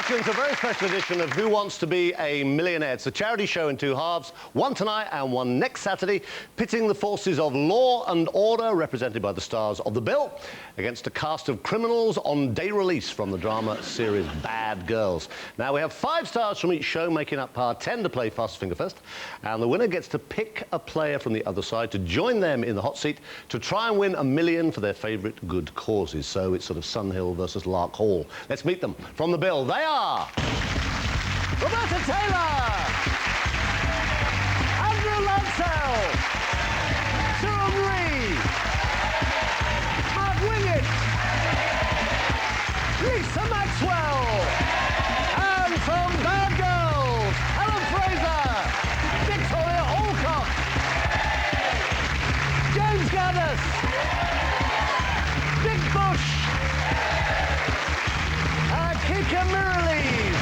welcome to a very special edition of Who Wants to Be a Millionaire? It's a charity show in two halves, one tonight and one next Saturday, pitting the forces of law and order, represented by the stars of The Bill, against a cast of criminals on day release from the drama series Bad Girls. Now, we have 5 stars from each show making up our 10 to play Fast Finger First, and the winner gets to pick a player from the other side to join them in the hot seat to try and win $1 million for their favourite good causes. So it's sort of Sun Hill versus Lark Hall. Let's meet them. From The Bill, they are Roberta Taylor, Andrew Lancel, Suram Reed, Mark Wingett, Lisa Maxwell, and from Bad Girls, Helen Fraser, Victoria Alcott, James Gaddis, Big Bush, Kika Mirrlees.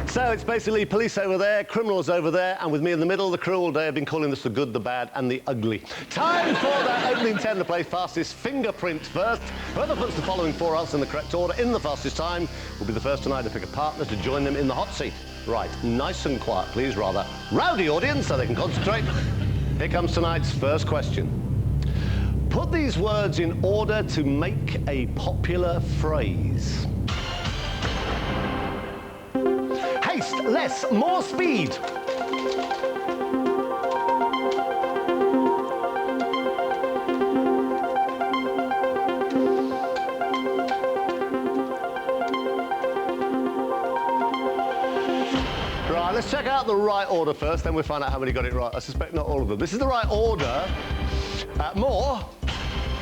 So it's basically police over there, criminals over there, and with me in the middle, the crew all day have been calling this the good, the bad, and the ugly. Time for that opening 10 to play fastest fingerprint first. Whoever puts the following 4 answers in the correct order in the fastest time will be the first tonight to pick a partner to join them in the hot seat. Right, nice and quiet, please, rather rowdy audience, so they can concentrate. Here comes tonight's first question. Put these words in order to make a popular phrase. Haste, less, more speed. Right, let's check out the right order first, then we'll find out how many got it right. I suspect not all of them. This is the right order. More,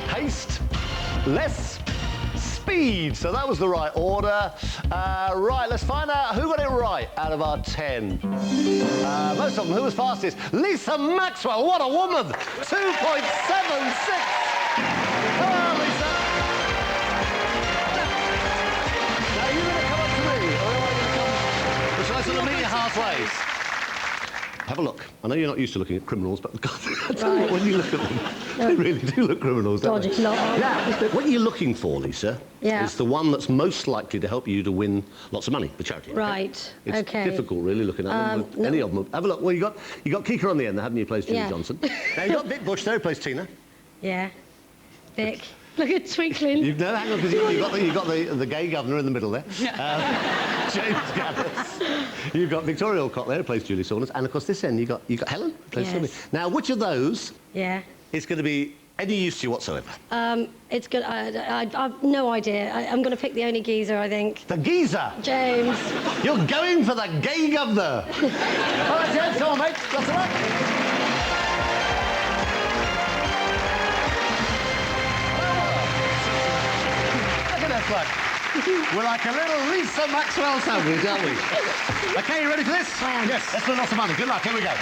haste, less, speed. So that was the right order. Right, let's find out who got it right out of our 10. Most of them. Who was fastest? Lisa Maxwell. What a woman! 2.76. Hello, Lisa. Now, are you going to come up to me, or am I going to come? Or shall I sort of meet you halfway? Have a look. I know you're not used to looking at criminals, but God, I tell you what, when you look at them, they really do look criminals, don't they? Dodgy lot. Yeah. What you're looking for, Lisa, is the one that's most likely to help you to win lots of money for charity. Right. Okay? It's difficult, really, looking at them. No. Any of them. Have a look. Well, you got Kika on the end there, haven't you? Plays Julie Johnson. Now you got Vic Bush there, who plays Tina. Yeah. Vic. Look at twinkling. No, hang on, because you got the gay governor in the middle there. James Gaddis. You've got Victoria Alcott there, who plays Julie Saunders, and of course this end you got Helen, who plays Sylvie. Now, which of those is going to be any use to you whatsoever? It's good. I've no idea. I'm going to pick the only geezer, I think. The geezer? James. You're going for the gay governor. All right, James, come on, mate. Lots of luck. We're like a little Lisa Maxwell sandwich, aren't we? OK, you ready for this? I am. Yes, let's win lots of money. Good luck, here we go.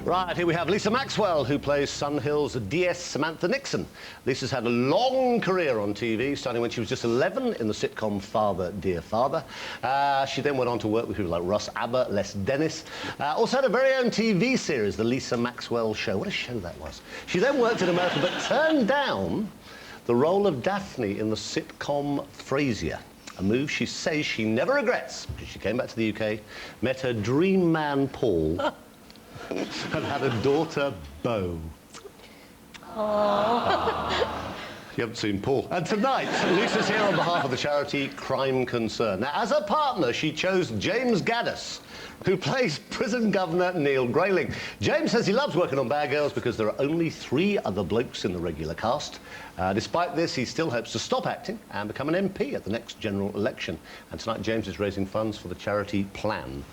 Right, here we have Lisa Maxwell, who plays Sun Hill's DS Samantha Nixon. Lisa's had a long career on TV, starting when she was just 11 in the sitcom Father, Dear Father. She then went on to work with people like Russ Abbott, Les Dennis. Also had a very own TV series, The Lisa Maxwell Show. What a show that was. She then worked in America, but turned down the role of Daphne in the sitcom Frasier. A move she says she never regrets, because she came back to the UK, met her dream man, Paul, and had a daughter, Beau. You haven't seen Paul. And tonight, Lisa's here on behalf of the charity Crime Concern. Now, as a partner, she chose James Gaddis, who plays prison governor Neil Grayling. James says he loves working on Bad Girls because there are only 3 other blokes in the regular cast. Despite this, he still hopes to stop acting and become an MP at the next general election. And tonight, James is raising funds for the charity Plan.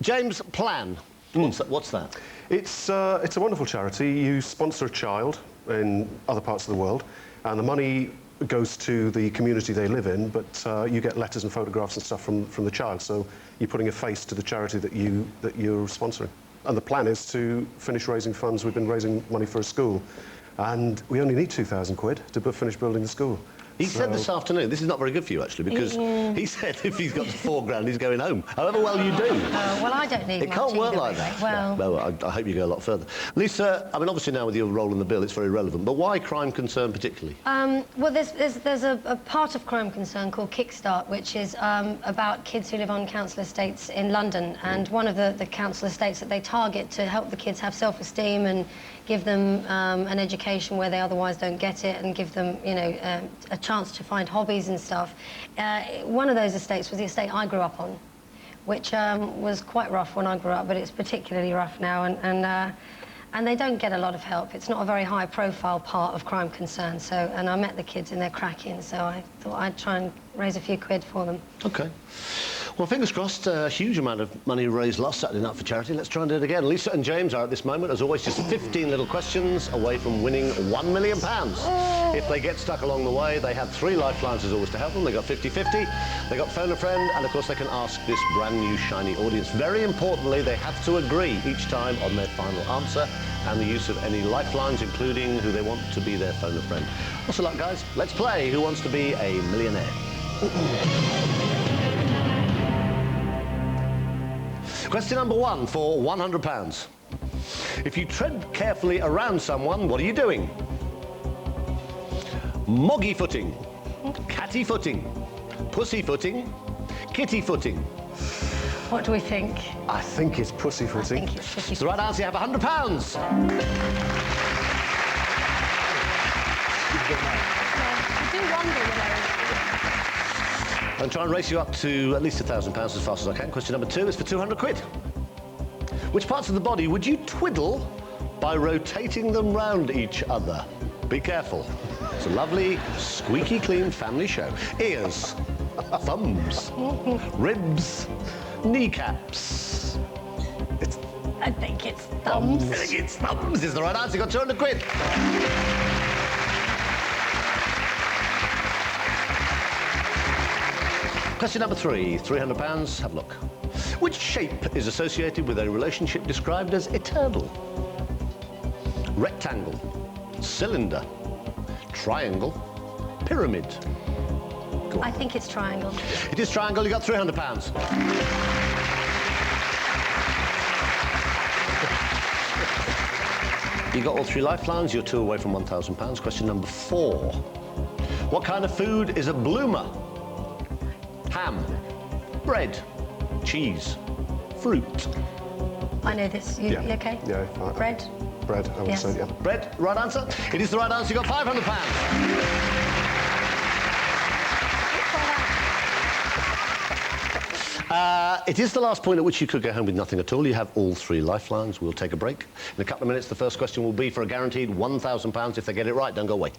James, Plan. What's that? It's a wonderful charity. You sponsor a child in other parts of the world, and the money goes to the community they live in, but you get letters and photographs and stuff from the child, so you're putting a face to the charity that you're sponsoring. And the plan is to finish raising funds. We've been raising money for a school, and we only need 2,000 quid to finish building the school. He said this afternoon, this is not very good for you actually, because he said if he's got to £4 grand, he's going home. However well you do. Well, I don't need It much can't work either, like really. that. Well, Well, I hope you go a lot further. Lisa, I mean, obviously now with your role in the bill, it's very relevant, but why crime concern particularly? well, there's a part of Crime Concern called Kickstart, which is about kids who live on council estates in London, and one of the council estates that they target to help the kids have self-esteem and give them an education where they otherwise don't get it, and give them, you know, a chance to find hobbies and stuff. One of those estates was the estate I grew up on, which was quite rough when I grew up, but it's particularly rough now, and they don't get a lot of help. It's not a very high-profile part of Crime Concern, so, and I met the kids and they're cracking, so I thought I'd try and raise a few quid for them. OK. Well, fingers crossed, a huge amount of money raised last Saturday night for charity. Let's try and do it again. Lisa and James are at this moment, as always, just 15 little questions away from winning £1 million. If they get stuck along the way, they have 3 lifelines as always to help them. They got 50-50, they got phone a friend, and of course they can ask this brand new shiny audience. Very importantly, they have to agree each time on their final answer and the use of any lifelines, including who they want to be their phone a friend. What's the luck, guys? Let's play Who Wants to Be a Millionaire? Question number 1 for £100. If you tread carefully around someone, what are you doing? Moggy footing, catty footing, pussy footing, kitty footing. What do we think? I think it's pussy I footing. think it's pussy. It's the right answer. You have £100. I do wonder, you know. And try and race you up to at least £1,000 as fast as I can. Question number 2 is for 200 quid. Which parts of the body would you twiddle by rotating them round each other? Be careful. It's a lovely, squeaky clean family show. Ears, thumbs, ribs, kneecaps. I think it's thumbs. I think it's thumbs is the right answer. You got 200 quid. Question number 3, £300. Have a look. Which shape is associated with a relationship described as eternal? Rectangle, cylinder, triangle, pyramid. I think it's triangle. It is triangle. You got £300. You got all 3 lifelines. You're 2 away from £1,000. Question number 4. What kind of food is a bloomer? Ham, bread, cheese, fruit. I know this. You okay? Yeah. Bread? Bread, I would Yes. say, yeah. Bread, right answer. It is the right answer. You got £500. It is the last point at which you could go home with nothing at all. You have all 3 lifelines. We'll take a break. In a couple of minutes, the first question will be for a guaranteed £1,000. If they get it right, don't go away.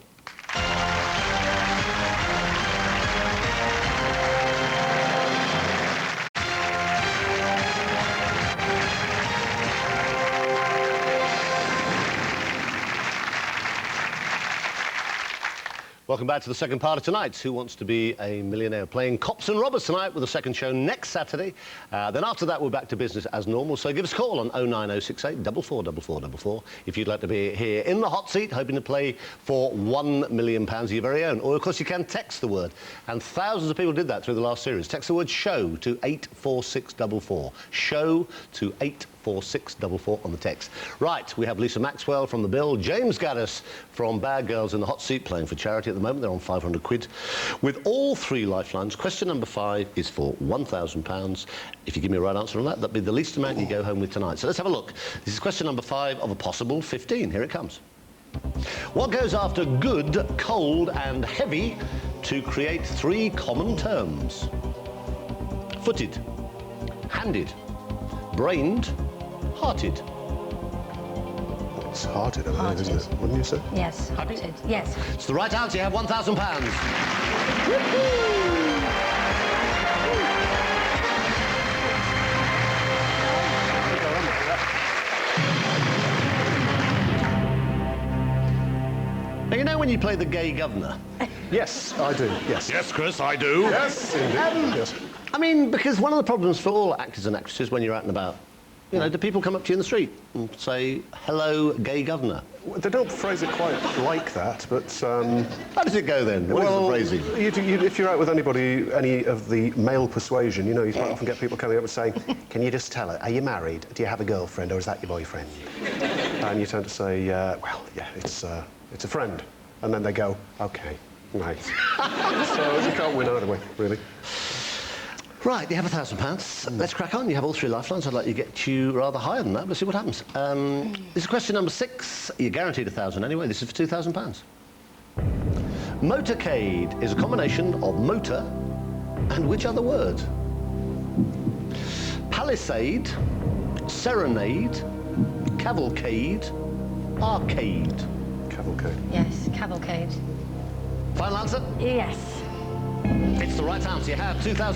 Welcome back to the second part of tonight's Who Wants to Be a Millionaire? Playing Cops and Robbers tonight with a second show next Saturday. Then after that, we're back to business as normal. So give us a call on 09068 444444 if you'd like to be here in the hot seat, hoping to play for £1 million of your very own. Or, of course, you can text the word. And thousands of people did that through the last series. Text the word SHOW to 84644. SHOW to 84644 on the text. Right, we have Lisa Maxwell from The Bill, James Gaddis from Bad Girls in the Hot Seat playing for charity at the moment. They're on 500 quid. With all 3 lifelines, question number 5 is for £1,000. If you give me a right answer on that, that'll be the least amount you go home with tonight. So let's have a look. This is question number 5 of a possible 15. Here it comes. What goes after good, cold and heavy to create 3 common terms? Footed, handed, brained, hearted. It's hearted, I believe, isn't it? Wouldn't you say? Yes. Happy? Hearted. Yes. It's the right answer. You have £1,000. Now, you know when you play the gay governor? Yes, I do, yes. Yes, Chris, I do. Yes, indeed. Yes. I mean, because one of the problems for all actors and actresses when you're out and about, you know, do people come up to you in the street and say, hello, gay governor? They don't phrase it quite like that, but... How does it go then? What is the phrasing? If you're out with anybody, any of the male persuasion, you know, you quite often get people coming up and saying, can you just tell her, are you married? Do you have a girlfriend, or is that your boyfriend? And you tend to say, well, yeah, it's a friend. And then they go, OK, right. So you can't win either way, really. Right, you have £1,000. Let's crack on. You have all 3 lifelines. I'd like to get you rather higher than that. Let's see what happens. This is question number 6. You're guaranteed 1,000 anyway. This is for £2,000. Motorcade is a combination of motor and which other word? Palisade, serenade, cavalcade, arcade. Cavalcade. Yes, cavalcade. Final answer? Yes. It's the right answer. You have £2,000. These things start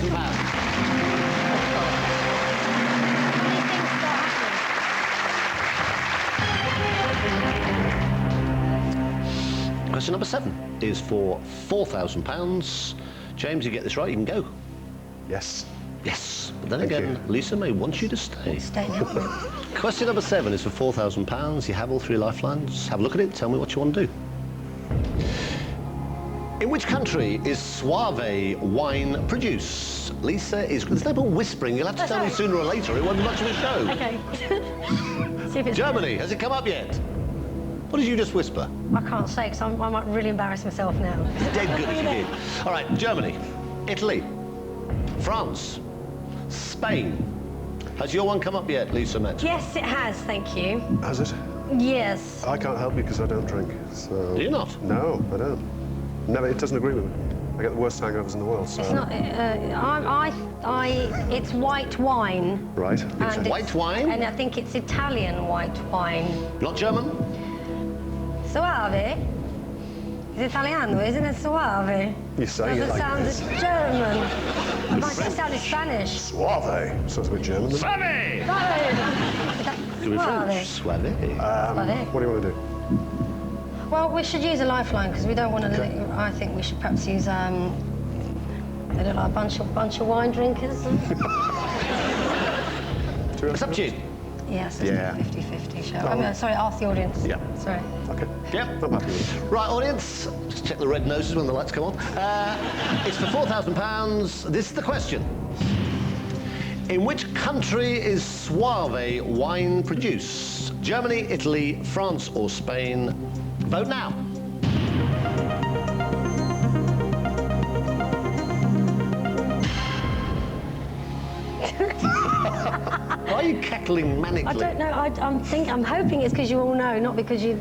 happening. Question number 7 is for £4,000. James, you get this right, you can go. Yes. Yes, but then Thank again, you. Lisa may want you to stay. Stay now. Question number 7 is for £4,000. You have all 3 lifelines. Have a look at it. Tell me what you want to do. In which country is Soave wine produced? Lisa is... There's no more whispering. You'll have to tell me sooner or later. It won't be much of a show. Okay. See if it's Germany. Has it come up yet? What did you just whisper? I can't say, because I might really embarrass myself now. Dead good if you did. All right, Germany, Italy, France, Spain. Has your one come up yet, Lisa Met? Yes, it has, thank you. Has it? Yes. I can't help you because I don't drink. So... Do you not? No, I don't. Never. It doesn't agree with me. I get the worst hangovers in the world. So... It's not. It's white wine. Right. And White wine? And I think it's Italian white wine. Not German? Soave. It's Italiano, isn't it? Soave. You say it Doesn't like sound this. German. It might just sound Spanish. Suave. Sounds a bit German. Then. Suave! Could be French. Suave. Suave. What do you want to do? Well, we should use a lifeline because we don't want to. Okay. I think we should perhaps use they look like a bunch of wine drinkers. It's up to you. Yes, it's Yeah. a 50-50 show. I mean, sorry, ask the audience. Yeah. Sorry. Okay. Yep. I'm happy with it. Right, audience, just check the red noses when the lights come on. It's for £4,000. This is the question. In which country is Soave wine produced? Germany, Italy, France or Spain? Vote now. Why are you cackling manically? I don't know. I'm hoping it's because you all know, not because you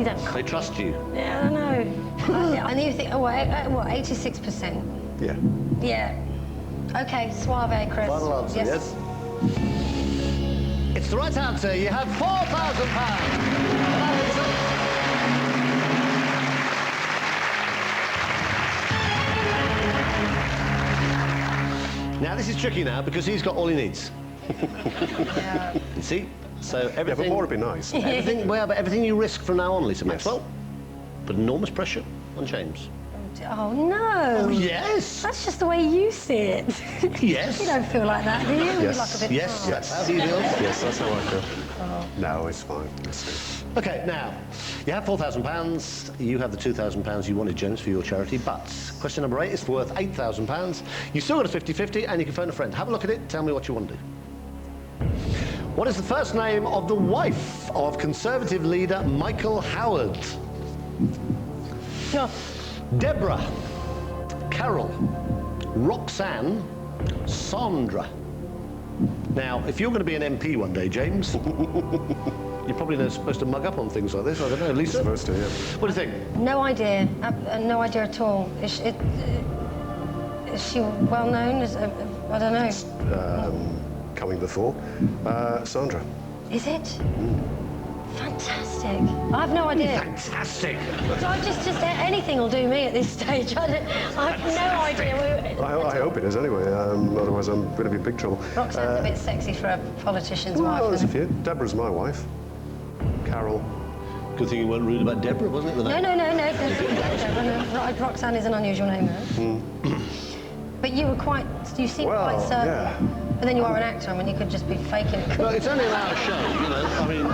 don't. They trust you. Yeah, I don't know. I need to think. Oh, what? 86%. Yeah. Yeah. Okay, Suave, Chris. Final answer, yes? It's the right answer. You have £4,000. Now, this is tricky now because he's got all he needs. Yeah. You see? So everything... Yeah, but more would be nice. Everything, well, but everything you risk from now on, Lisa Yes. Maxwell, put enormous pressure on James. Oh no. Oh, yes. That's just the way you see it. Yes. You don't feel like that, do you? Yes. You like a bit Yes, oh. that's how he feels. Yes, that's how I feel. Oh. No, it's fine. It's OK, now, you have £4,000. You have the £2,000 you wanted, James, for your charity. But question number 8 is worth £8,000. You've still got a 50-50, and you can phone a friend. Have a look at it. Tell me what you want to do. What is the first name of the wife of Conservative leader Michael Howard? No. Deborah, Carol, Roxanne, Sandra. Now, if you're going to be an MP one day, James, you're probably not supposed to mug up on things like this. I don't know, Lisa? supposed to, yeah. What do you think? No idea. No idea at all. Is she well known? I don't know. Coming before. Sandra. Is it? Fantastic. I have no idea. Fantastic. So just anything will do me at this stage. I have no idea. I hope it is anyway, otherwise I'm going to be in big trouble. Roxanne's a bit sexy for a politician's Well, wife. there's a isn't it? few. Deborah's my wife. Carol. Good thing you weren't rude about Deborah, wasn't it? The name? No. Roxanne is an unusual name, though. But you seem quite certain. Yeah. But then you are an actor. I mean, you could just be faking it. Well, it's only an hour show, you know. I mean,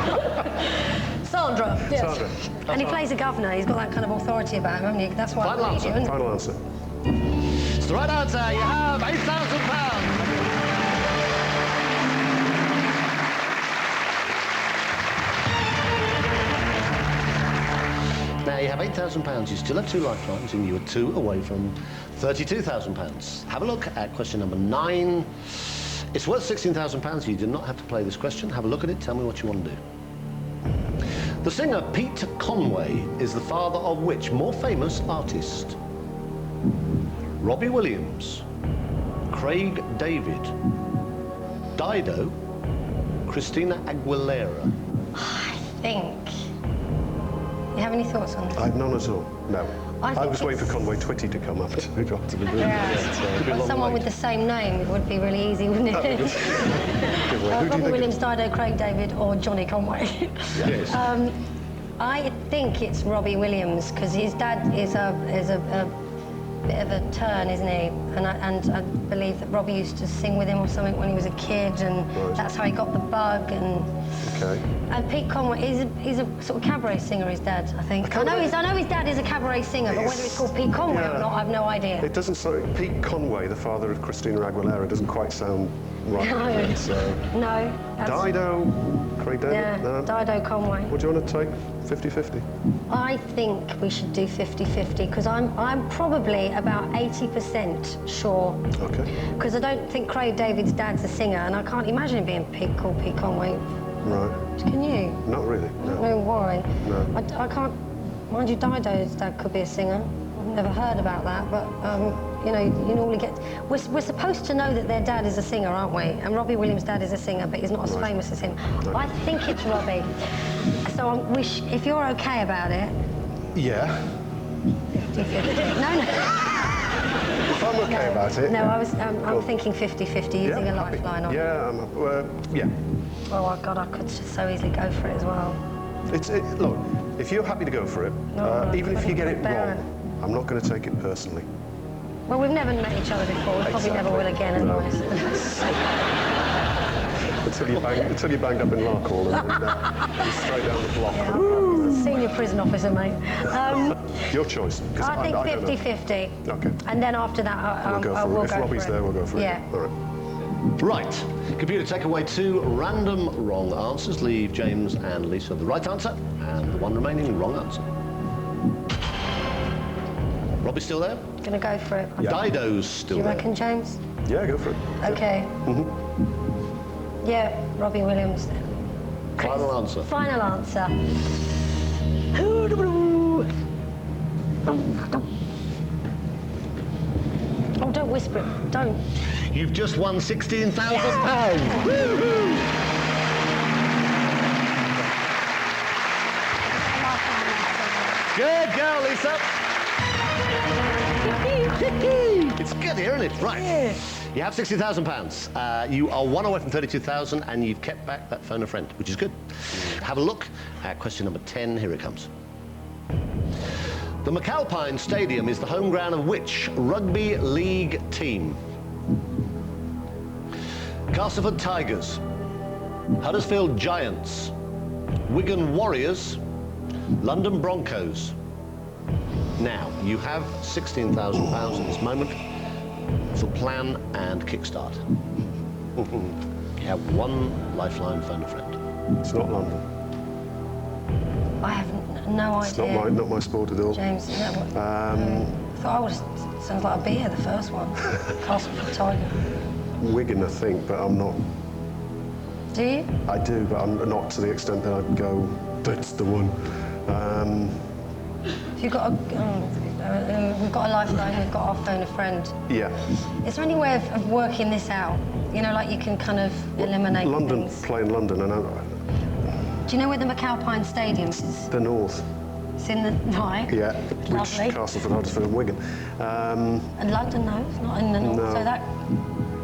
Sandra, yes. Sandra. And he plays a governor. He's got that kind of authority about him, hasn't he? That's why Final I believe you, isn't it? Final answer. It's the right answer. You have £8,000. Now you have £8,000. You still have 2 lifelines, and you are 2 away from £32,000. Have a look at question number 9. It's worth £16,000. You do not have to play this question. Have a look at it. Tell me what you want to do. The singer Pete Conway is the father of which more famous artist? Robbie Williams, Craig David, Dido, Christina Aguilera. I think. You have any thoughts on this? I've none at all. No. I I think was waiting for it's- Conway Twitty to come up to the room. Well, someone with the same name, it would be really easy, wouldn't it? Who do you Robbie think Williams, Dido, Craig David, or Johnny Conway. Yes. I think it's Robbie Williams because his dad is a bit of a turn, isn't he? And I believe that Robbie used to sing with him or something when he was a kid, and Right. that's how he got the bug. Okay. And Pete Conway, he's a sort of cabaret singer, his dad, I think. I can't know his dad is a cabaret singer, but whether it's called Pete Conway or Yeah. not, I've no idea. It doesn't sound... Pete Conway, the father of Christina Aguilera, doesn't quite sound right. No. So, No. that's- Dido, Craig David? Yeah, No? Dido Conway. What do you want to take? 50-50? I think we should do 50-50 because I'm probably about 80% sure. Okay. Because I don't think Craig David's dad's a singer, and I can't imagine him being called Pete Conway. Right. Can you? Not really, I don't no. know why. No. I can't. Mind you, Dido's dad could be a singer. I've never heard about that, but you know, you normally get. We're supposed to know that their dad is a singer, aren't we? And Robbie Williams' dad is a singer, but he's not as famous as him. I think it's Robbie. So if you're okay about it. Yeah. 50-50. No. If I'm okay about it... No, I'm thinking 50-50 using a happy. lifeline on it. Yeah, yeah. Oh, God, I could just so easily go for it as well. Look, if you're happy to go for it, No, even if you get it bear wrong, I'm not going to take it personally. Well, we've never met each other before. We probably never will again, as long Until you banged up in Larkhall and you're straight down the block. Yeah, senior prison officer, mate. Your choice. 'Cause I think don't know. 50-50. Okay. And then after that, We'll go I for will it. If go Robbie's for it. there, we'll go for Yeah. it. All right. Right. Computer, take away 2 random wrong answers. Leave James and Lisa the right answer and the 1 remaining wrong answer. Robbie's still there? Gonna go for it. Dido's Do still you there. reckon, James? Yeah, go for it. Okay. Yeah, Robbie Williams. Final answer. Final answer. Oh, don't whisper it. Don't. You've just won £16,000. Good girl, Lisa. It's good here, isn't it? Right. Yeah. You have £60,000. You are 1 away from 32,000, and you've kept back that phone a friend, which is good. Have a look at question number 10. Here it comes. The McAlpine Stadium is the home ground of which rugby league team? Castleford Tigers, Huddersfield Giants, Wigan Warriors, London Broncos. Now, you have £16,000 at this moment for plan and kickstart. You have 1 lifeline phone a friend. It's not London. I have no It's idea. not my sport at all. James, is that what? I thought I would have. Sounds like a beer, the first one. Castleford Tiger. Wigan, I think, but I'm not. Do you? I do, but I'm not to the extent that I'd go, that's the one. If you've got we've got a lifeline, we've got our phone a friend. Yeah. Is there any way of working this out? You know, like you can kind of eliminate London, things. play in London, and Do you know where the McAlpine Stadium is? the north. It's in the right. Yeah. Lovely. Which Castleford, Huddersfield, and Wigan. And London, no, it's not in the north. No. So that.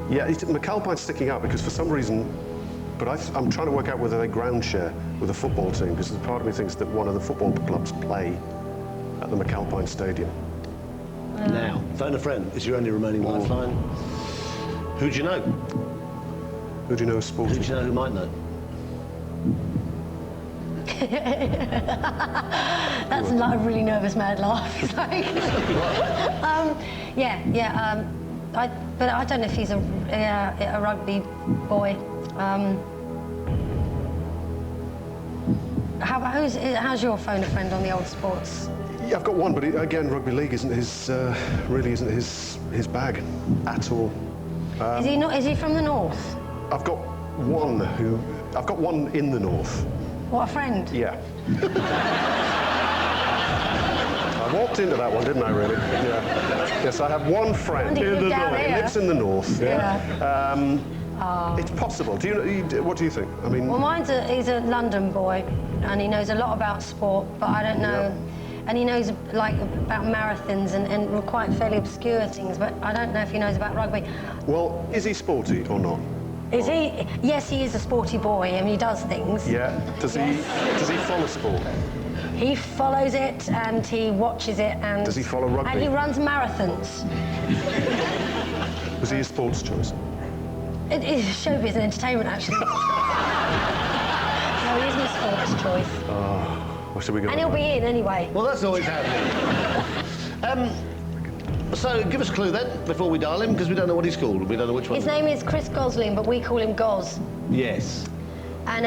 Yeah, McAlpine's sticking out because for some reason, but I'm trying to work out whether they ground share with a football team, because part of me thinks that one of the football clubs play at the McAlpine Stadium. Now, phone a friend is your only remaining lifeline. Who do you know? Who do you know is Who sporting? do you know who might know? That's like a really nervous, mad laugh. It's like, but I don't know if he's a rugby boy. How's your phone a friend on the old sports? Yeah, I've got one, but again, rugby league isn't really isn't his bag at all. Is he not? Is he from the north? I've got one in the north. What, a friend? Yeah. I walked into that one, didn't I, really? Yeah. Yes, I have one friend in the north. He lives in the north. Yeah. It's possible. What do you think? I mean... Well, he's a London boy, and he knows a lot about sport, but I don't know. Yeah. And he knows like about marathons and quite fairly obscure things, but I don't know if he knows about rugby. Well, is he sporty or not? Is he? Yes, he is a sporty boy. I mean, he does things. Yeah. Does he follow sport? He follows it and he watches it and... Does he follow rugby? And he runs marathons. Was he a sports choice? It is showbiz and entertainment, actually. No, he isn't a sports choice. What should we go? And he'll be in anyway. Well, that's always happening. So give us a clue then, before we dial him, because we don't know what he's called. We don't know which one. His name is Chris Gosling, but we call him Goz. Yes. And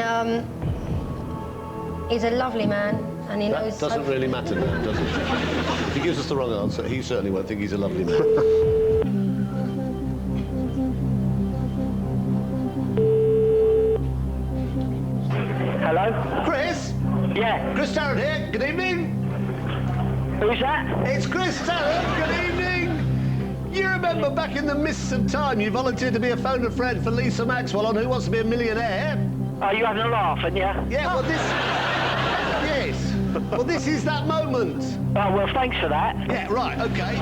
he's a lovely man, and he knows... That doesn't really matter now, does it? If he gives us the wrong answer, he certainly won't think he's a lovely man. Hello? Chris? Yeah. Chris Tarrant here. Good evening. Who's that? It's Chris Tarrant. Good evening. You remember back in the mists of time, you volunteered to be a phone a friend for Lisa Maxwell on Who Wants to Be a Millionaire? Are you having a laugh, aren't you? Yeah, well, Yes. Well, this is that moment. Oh, well, thanks for that. Yeah, right, OK.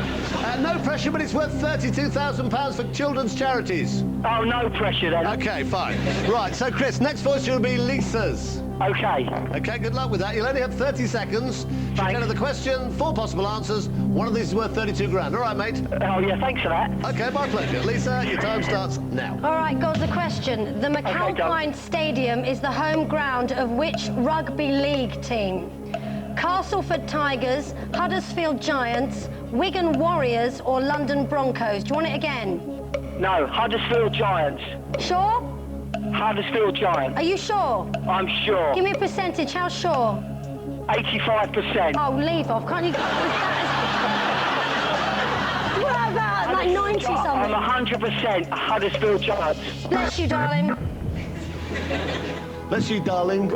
No pressure, but it's worth £32,000 for children's charities. Oh, no pressure then. OK, fine. Right, so, Chris, next voice will be Lisa's. OK. OK, good luck with that. You'll only have 30 seconds. She'll Thanks. go to the question, 4 possible answers. One of these is worth 32 grand. All right, mate? Oh, yeah, thanks for that. OK, my pleasure. Lisa, your time starts now. All right, Goz, the question. The McAlpine Stadium is the home ground of which rugby league team? Castleford Tigers, Huddersfield Giants, Wigan Warriors, or London Broncos? Do you want it again? No, Huddersfield Giants. Sure? Huddersfield Giants. Are you sure? I'm sure. Give me a percentage. How sure? 85%. Oh, leave off. Can't you... What about, like, 90-something? I'm 100% Huddersfield Giants. Bless you, darling. Bless you, darling.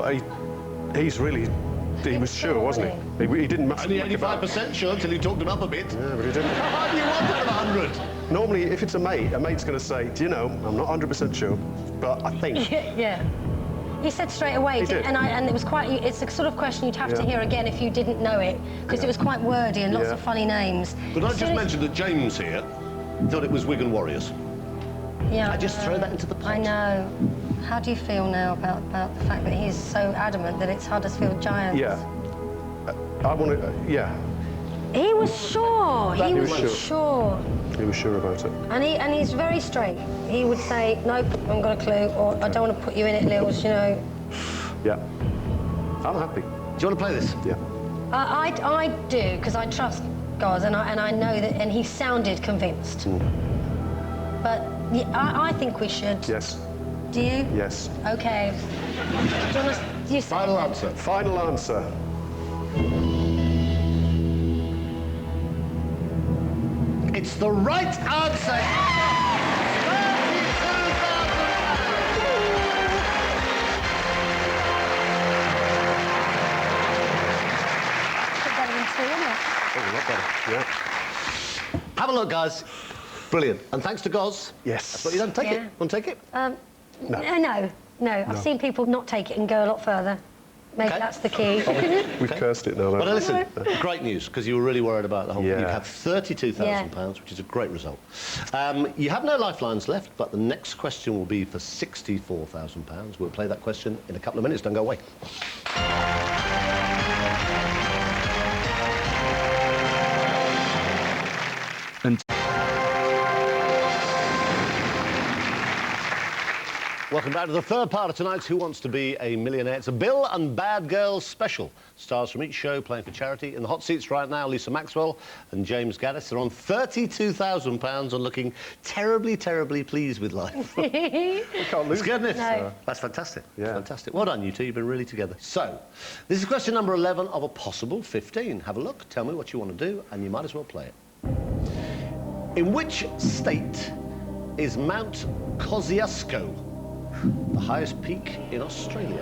He was sure, wasn't he? He didn't mess Only 85% sure until you talked him up a bit. Yeah, but he didn't. Come on, you wanted them 100. Normally, if it's a mate's going to say, do you know, I'm not 100% sure, but I think. Yeah. He said straight away, He did. and it was quite... It's the sort of question you'd have to hear again if you didn't know it, because it was quite wordy and lots of funny names. But I just mentioned that James here thought it was Wigan Warriors. Yeah. I just throw that into the pot. I know. How do you feel now about the fact that he's so adamant that it's Huddersfield Giants? Yeah. I want to, yeah. He was sure. He was sure. He was sure about it. And he's very straight. He would say, nope, I haven't got a clue, or I don't want to put you in it, Lils, you know. Yeah. I'm happy. Do you want to play this? Yeah. I do, because I trust Goz, and I know that, and he sounded convinced. But yeah, I think we should. Yes. Do you? Yes. Okay. Do you want to... You say Final it? answer. Final answer. It's the right answer. Better than two, isn't it? Oh, a lot better. Yeah. Have a look, guys. Brilliant. And thanks to Goz. Yes. That's what you done. Take it. Want to take it? No. I've seen people not take it and go a lot further. Maybe that's the key. We've cursed it now, though. Well, now listen, great news, because you were really worried about the whole thing. You Yeah. have £32,000, which is a great result. You have no lifelines left, but the next question will be for £64,000. We'll play that question in a couple of minutes. Don't go away. Welcome back to the third part of tonight's Who Wants to Be a Millionaire? It's a Bill and Bad Girls special. Stars from each show playing for charity. In the hot seats right now, Lisa Maxwell and James Gaddis. They're on £32,000 and looking terribly, terribly pleased with life. We can't lose. It's good, isn't it? No. That's fantastic. Yeah. Fantastic. Well done, you two. You've been really together. So, this is question number 11 of a possible 15. Have a look. Tell me what you want to do, and you might as well play it. In which state is Mount Kosciuszko the highest peak in Australia?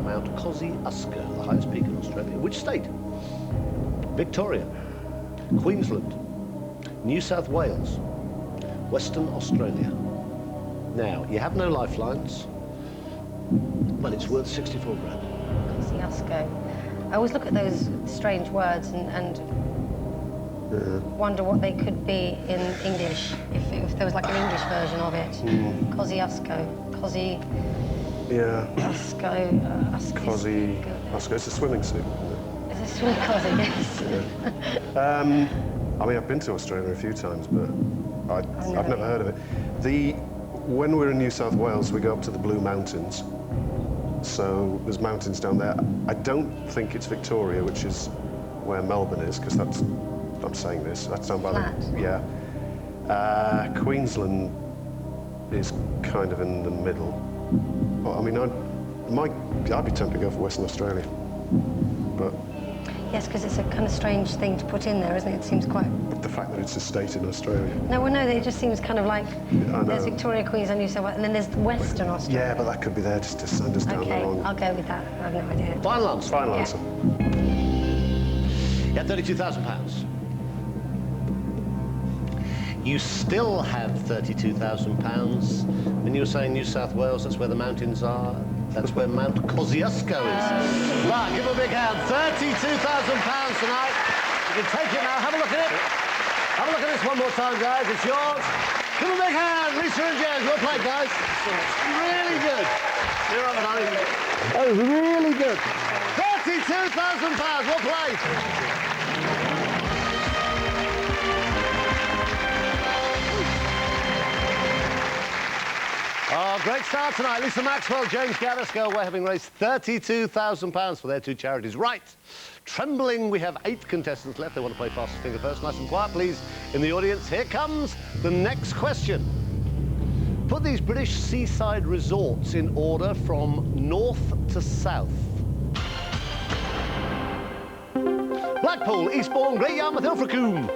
Mount Kosciuszko, the highest peak in Australia. Which state? Victoria, Queensland, New South Wales, Western Australia. Now, you have no lifelines, but it's worth 64 grand. Kosciuszko. I always look at those strange words and wonder what they could be in English, if there was like an English version of it. Kosciuszko. Yeah. Kosciuszko. It's a swimming suit. Is it swim Cosy? Yes. I mean, I've been to Australia a few times, but I've never heard of it. When we're in New South Wales, we go up to the Blue Mountains. So there's mountains down there. I don't think it's Victoria, which is where Melbourne is, because I'm saying this, that's down by the... Yeah. Queensland is kind of in the middle. Well, I mean, I'd be tempted to go for Western Australia, but... Yes, because it's a kind of strange thing to put in there, isn't it? It seems quite... But the fact that it's a state in Australia. No, well, no, it just seems kind of like I know. there's Victoria, Queensland, New South Wales, and then there's Western Australia. Yeah, but that could be there just to send us down the Okay, wrong... I'll go with that. I have no idea. Final answer. Final Yeah. answer. You had £32,000. You still have £32,000. When you were saying New South Wales, that's where the mountains are. That's where Mount Kosciuszko is. Right, give him a big hand. £32,000 tonight. You can take it now. Have a look at it. Have a look at this one more time, guys. It's yours. Give him a big hand. Lisa and James, well played, guys. Really good. You're up, honey. That was really good. £32,000. Well played. Oh, great start tonight. Lisa Maxwell, James Gaddis go away having raised £32,000 for their two charities. Right. Trembling, we have 8 contestants left. They want to play fastest finger first. Nice and quiet, please, in the audience. Here comes the next question. Put these British seaside resorts in order from north to south. Blackpool, Eastbourne, Great Yarmouth, Ilfracombe.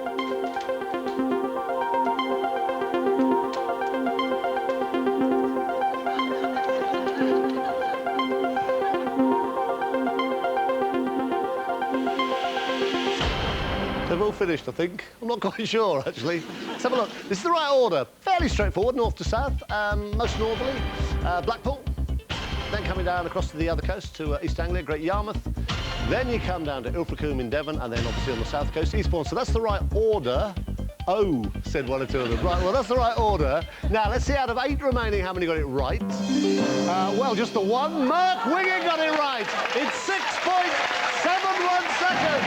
They've all finished, I think. I'm not quite sure, actually. Let's have a look. This is the right order. Fairly straightforward, north to south. Most northerly, Blackpool. Then coming down across to the other coast to East Anglia, Great Yarmouth. Then you come down to Ilfracombe in Devon, and then obviously on the south coast, Eastbourne. So that's the right order. Oh, said one or two of them. Right, well, that's the right order. Now, let's see out of 8 remaining how many got it right. Well, just the one. Mark Wiggin got it right. It's 6.71 seconds.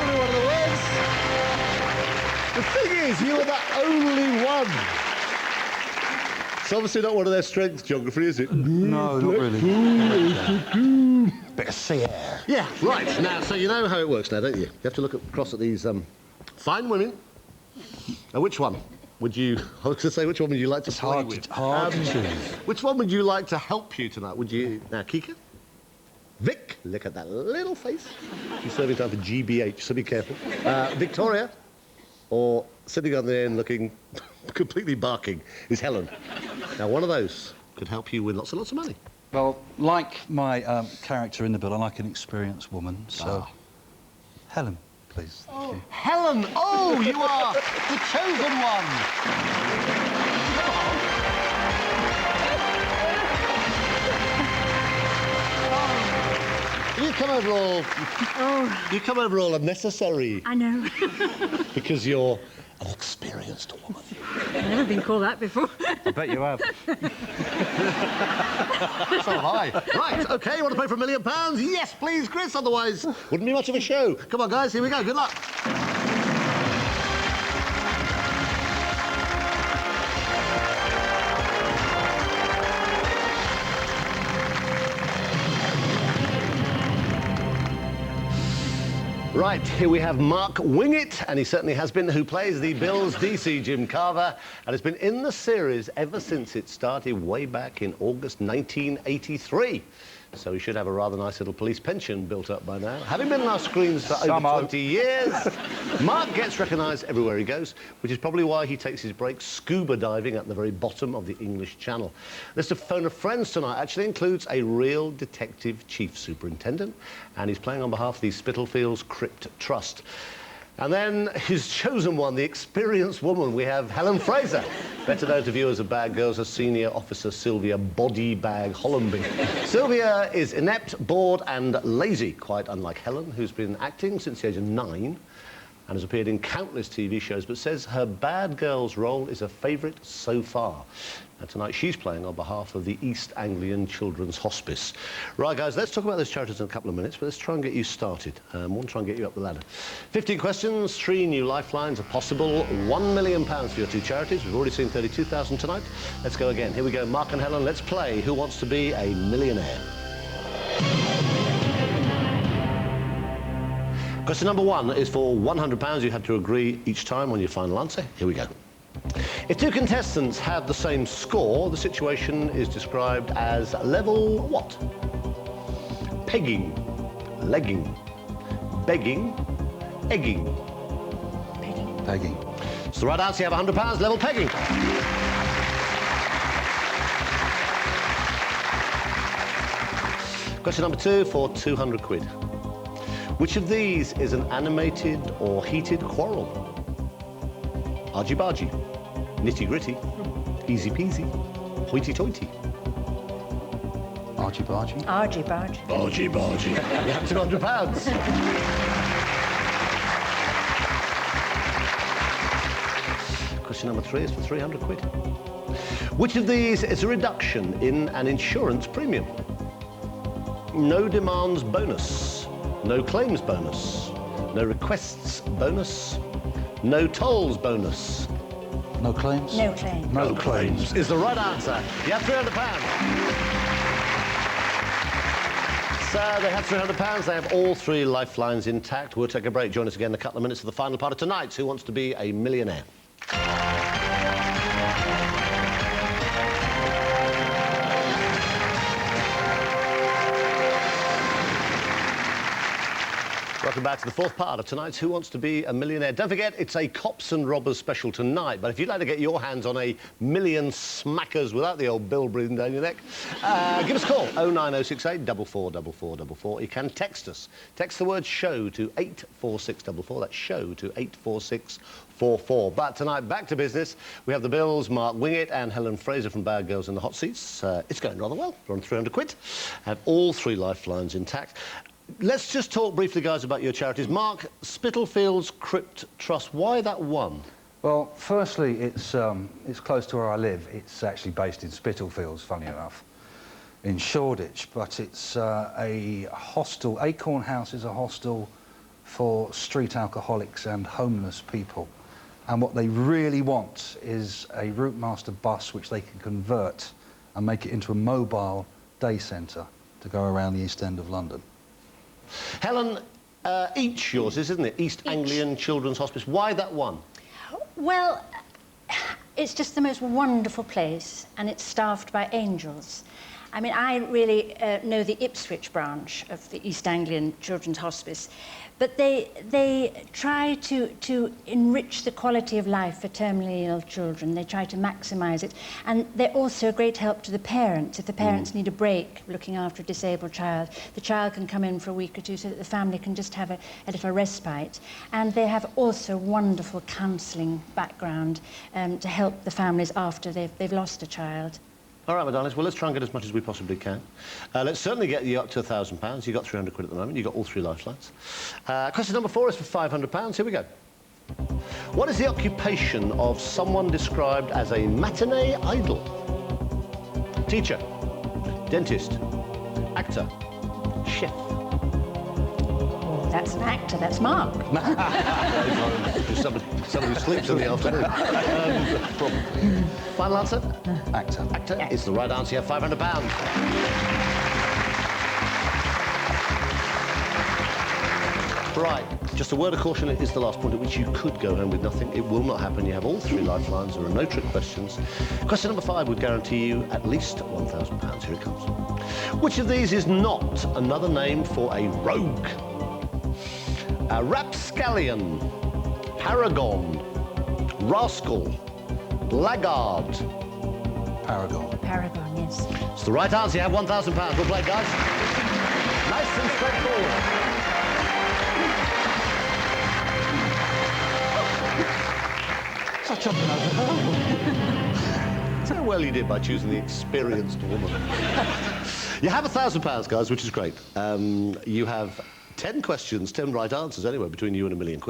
One of the words. The thing is, you were the only one. It's obviously not one of their strengths, geography, is it? No, not really. Bit of sea air. Yeah, right. Now, so you know how it works now, don't you? You have to look across at these fine women. Now, which one would you... I was going to say, which one would you like to play with? It's hard to choose. Which one would you like to help you tonight? Would you... Now, Kika? Vic, look at that little face. She's serving time for GBH, so be careful. Victoria, or sitting on there and looking completely barking, is Helen. Now, one of those could help you win lots and lots of money. Well, like my character in the bill, I like an experienced woman, so... Helen, please. Thank you. Helen! Oh, you are the chosen one! You come over all unnecessary. I know. Because you're an experienced woman. I've never been called that before. I bet you have. So have I. Right, OK, you want to play for £1 million? Yes, please, Chris, otherwise wouldn't be much of a show. Come on, guys, here we go. Good luck. Right, here we have Mark Wingett, and he certainly has been, who plays the Bills DC Jim Carver, and has been in the series ever since it started way back in August 1983. So he should have a rather nice little police pension built up by now. Having been on our screens for over 20 years, Mark gets recognised everywhere he goes, which is probably why he takes his break scuba diving at the very bottom of the English Channel. List of phone of friends tonight actually includes a real detective chief superintendent, and he's playing on behalf of the Spitalfields Crypt Trust. And then his chosen one, the experienced woman, we have Helen Fraser, better known to viewers of Bad Girls as Senior Officer Sylvia Body Bag Hollenby. Sylvia is inept, bored and lazy, quite unlike Helen, who's been acting since the age of 9 and has appeared in countless TV shows, but says her Bad Girls role is her favourite so far. And tonight she's playing on behalf of the East Anglian Children's Hospice. Right, guys, let's talk about those charities in a couple of minutes, but let's try and get you started. I want to try and get you up the ladder. 15 questions, 3 new lifelines are possible, £1 million for your 2 charities. We've already seen 32,000 tonight. Let's go again. Here we go, Mark and Helen, let's play Who Wants to Be a Millionaire? Question number 1 is for £100. You had to agree each time on your final answer. Here we go. If 2 contestants have the same score, the situation is described as level what? Pegging, legging, begging, egging. Pegging. Pegging. It's the right answer. You have £100, level pegging. Question number 2 for £200. Which of these is an animated or heated quarrel? Argy-bargy, nitty-gritty, easy-peasy, hoity-toity. Argy-bargy. Argy-bargy. Argy-bargy. You have £200. Question number 3 is for £300. Which of these is a reduction in an insurance premium? No demands bonus, no claims bonus, no requests bonus, no tolls bonus. No claims? No claim. No claims is the right answer. You have £300. So they have £300. They have all 3 lifelines intact. We'll take a break. Join us again in a couple of minutes for the final part of tonight's Who Wants to Be a Millionaire? Welcome back to the 4th part of tonight's Who Wants to Be a Millionaire. Don't forget, it's a Cops and Robbers special tonight, but if you'd like to get your hands on a million smackers without the old bill breathing down your neck, give us a call, 09068 444444. You can text us. Text the word SHOW to 84644. That's SHOW to 84644. But tonight, back to business. We have the Bills, Mark Wingett and Helen Fraser from Bad Girls in the hot seats. It's going rather well. We're on £300. Have all 3 lifelines intact. Let's just talk briefly, guys, about your charities. Mark, Spitalfields Crypt Trust, why that one? Well, firstly, it's close to where I live. It's actually based in Spitalfields, funny enough, in Shoreditch, but it's a hostel. Acorn House is a hostel for street alcoholics and homeless people. And what they really want is a Route Master bus which they can convert and make it into a mobile day centre to go around the East End of London. Helen, each yours is, isn't it? East Anglian Children's Hospice. Why that one? Well, it's just the most wonderful place, and it's staffed by angels. I mean, I really know the Ipswich branch of the East Anglian Children's Hospice, but they try to enrich the quality of life for terminally ill children. They try to maximise it, and they're also a great help to the parents. If the parents need a break looking after a disabled child, the child can come in for a week or 2 so that the family can just have a little respite. And they have also wonderful counselling background to help the families after they've lost a child. All right, my darlings, well, let's try and get as much as we possibly can. Let's certainly get you up to £1,000. You've got £300 at the moment. You've got all 3 lifelines. Question number 4 is for £500. Here we go. What is the occupation of someone described as a matinee idol? Teacher, dentist, actor, chef. Oh, that's an actor. That's Mark. Somebody who sleeps in the afternoon. Final answer? Actor. Actor Yes. is the right answer. You have £500. Right, just a word of caution, it is the last point at which you could go home with nothing. It will not happen. You have all 3 lifelines. There are no trick questions. Question number 5 would guarantee you at least £1,000. Here it comes. Which of these is not another name for a rogue? A rapscallion, paragon, rascal, blackguard. Paragon. Paragon, yes. It's the right answer. You have £1,000. Well played, guys. Nice and straightforward. Such a That's how well you did by choosing the experienced woman. You have £1,000, guys, which is great. You have 10 questions, 10 right answers anyway, between you and £1 million.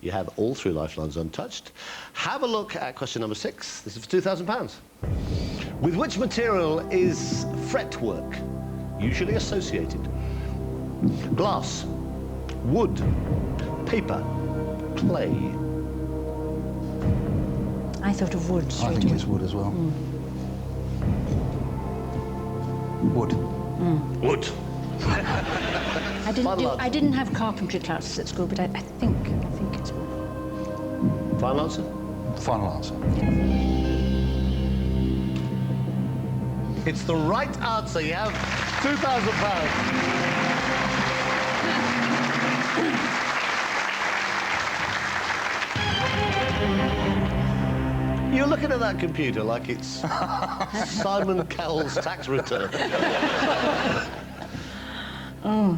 You have all 3 lifelines untouched. Have a look at question number 6. This is for £2,000. With which material is fretwork usually associated? Glass, wood, paper, clay. I thought of wood I straight think away. it's wood as well. Wood. Wood. I didn't have carpentry classes at school, but I think it's wood. Final answer? Final answer. It's the right answer. You have £2,000. You're looking at that computer like it's Simon Cowell's tax return.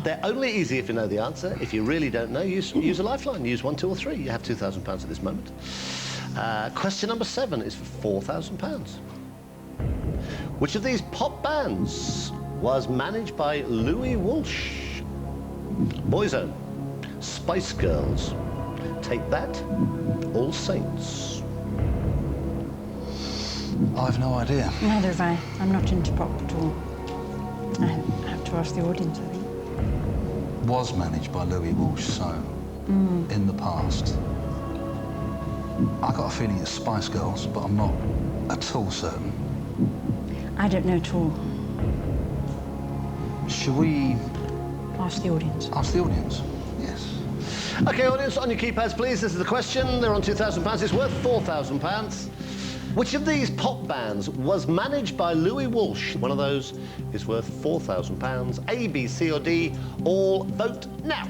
They're only easy if you know the answer. If you really don't know, use a lifeline. Use 1, 2 or 3. You have £2,000 at this moment. Question number 7 is for £4,000. Which of these pop bands was managed by Louis Walsh? Boyzone, Spice Girls, Take That, All Saints. I've no idea. Neither have I. I'm not into pop at all. I have to ask the audience, I think. Was managed by Louis Walsh, so in the past. I got a feeling it's Spice Girls, but I'm not at all certain. I don't know at all. Should we Ask the audience. ask the audience? Yes. OK, audience, on your keypads, please. This is the question. They're on £2,000. It's worth £4,000. Which of these pop bands was managed by Louis Walsh? One of those is worth £4,000. A, B, C or D. All vote now.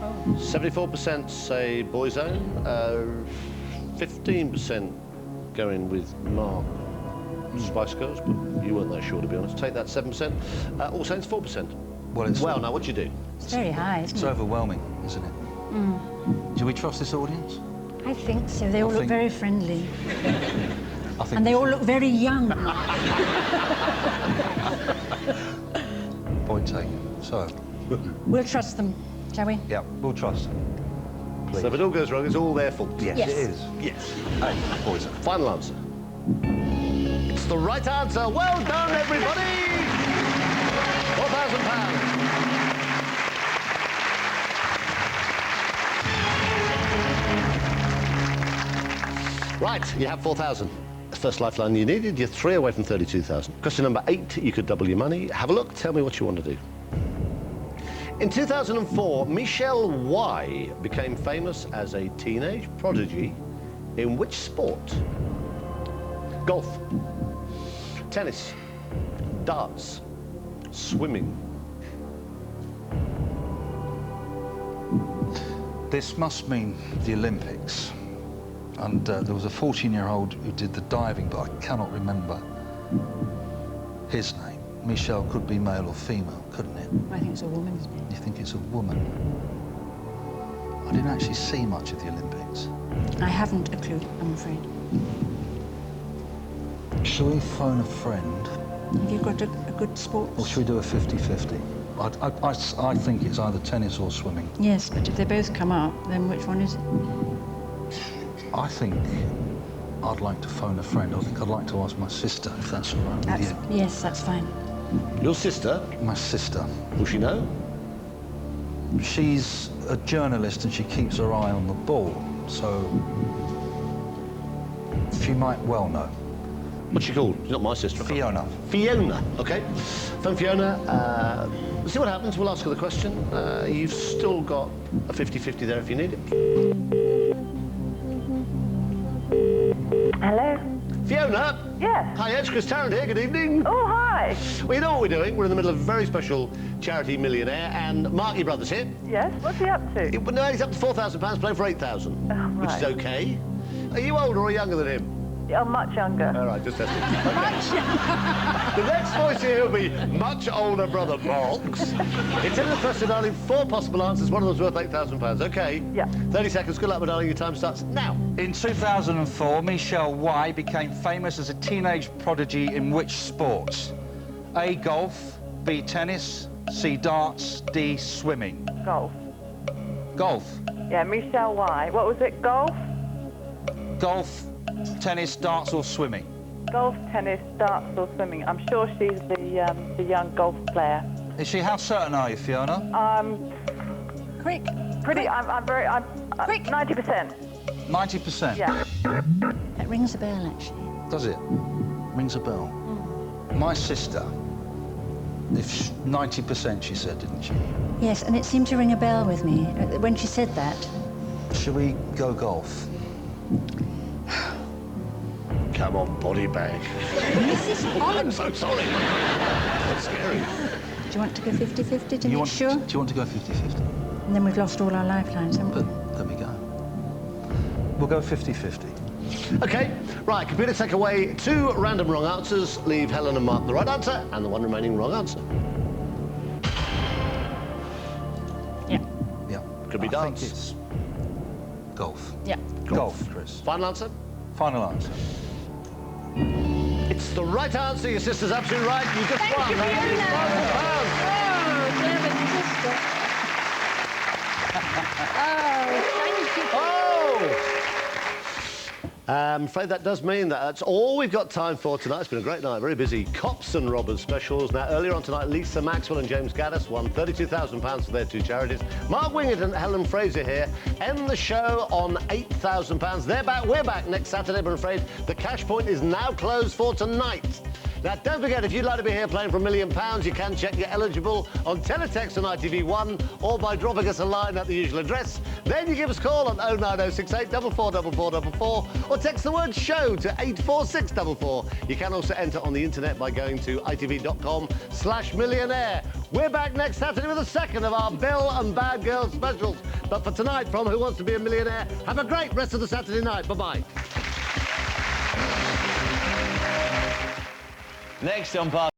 Oh. 74% say Boyzone. 15% going with Mark. Spice Girls, but you weren't that sure, to be honest. Take that, 7%. All Saints, 4%. Well, now, what do you do? It's very high, isn't It's it? overwhelming, isn't it? Do we trust this audience? I think so. They all look think- very friendly. I think And they all look very young. Point taken. So, We'll trust them, shall we? yeah, we'll trust them. So if it all goes wrong, it's all their fault. Yes, Yes. it is. Yes. Hey, Boyzone. Final answer. It's the right answer. Well done, everybody! £4,000. Right, you have 4,000. First lifeline you needed. You're 3 away from 32,000. Question number 8, you could double your money. Have a look. Tell me what you want to do. In 2004, Michelle Y became famous as a teenage prodigy in which sport? Golf, tennis, darts, swimming. This must mean the Olympics. And there was a 14-year-old who did the diving, but I cannot remember his name. Michelle could be male or female, couldn't it? I think it's a woman, isn't it? You think it's a woman? I didn't actually see much of the Olympics. I haven't a clue, I'm afraid. Shall we phone a friend, Have you got a good sports? or should we do a 50-50? I think it's either tennis or swimming. Yes, but if they both come up, then which one is it? I think I'd like to phone a friend. I think I'd like to ask my sister, if that's all right with you. Yes, that's fine. Your sister, My sister. will she know? She's a journalist and she keeps her eye on the ball, so she might well know. What's she called? She's not my sister. Fiona. Fiona, OK. Phone Fiona. Let's see what happens. We'll ask her the question. You've still got a 50-50 there if you need it. Hello? Fiona? Yes. Hi, it's Chris Tarrant here. Good evening. Oh, hi. Well, you know what we're doing? We're in the middle of a very special charity Millionaire, and Marky Brothers here. Yes? What's he up to? No, he's up to £4,000 playing for 8,000, which is right. OK. Are you older or younger than him? Oh, much younger. All right, just testing. Okay. The next voice here will be much older brother Boggs. It's in the question, darling. 4 possible answers. One of them's worth £8,000. OK? Yeah. 30 seconds. Good luck, my darling. Your time starts now. In 2004, Michelle Y became famous as a teenage prodigy in which sports? A, golf, B, tennis, C, darts, D, swimming. Golf. Golf. Yeah, Michelle Y. What was it? Golf? Golf, tennis, darts or swimming? Golf, tennis, darts or swimming. I'm sure she's the young golf player. Is she? How certain are you, Fiona? Quick. Pretty, I'm very, Quick. 90%. 90%? Yeah. That rings a bell, actually. Does it? Rings a bell. My sister, if 90% she said, didn't she? Yes, and it seemed to ring a bell with me when she said that. Should we go golf? Come on, body bag. I'm so sorry. That's scary. Do you want to go 50-50 to Do make sure? you want to go 50-50? And then we've lost all our lifelines, haven't we? But there we go. We'll go 50-50. OK, right, computer, take away 2 random wrong answers. Leave Helen and Mark the right answer, and the 1 remaining wrong answer. Yeah. Yeah. Could be I darts. think it's golf. Yeah. Golf, Chris. Final answer? Final answer. It's the right answer. Your sister's absolutely right. You just Thank won. you, Fiona. £1,000. Oh, clever sister. Oh, thank you. Oh! I'm afraid that does mean that's all we've got time for tonight. It's been a great night, very busy. Cops and Robbers specials. Now, earlier on tonight, Lisa Maxwell and James Gaddis won £32,000 for their 2 charities. Mark Wingett and Helen Fraser here end the show on £8,000. They're back. We're back next Saturday, but I'm afraid the cash point is now closed for tonight. Now, don't forget, if you'd like to be here playing for £1 million, you can check you're eligible on teletext on ITV1 or by dropping us a line at the usual address. Then you give us a call on 09068 444444 or text the word show to 84644. You can also enter on the internet by going to itv.com/millionaire. We're back next Saturday with the second of our Bill and Bad Girls specials. But for tonight, from Who Wants to Be a Millionaire, have a great rest of the Saturday night. Bye-bye. Next on Party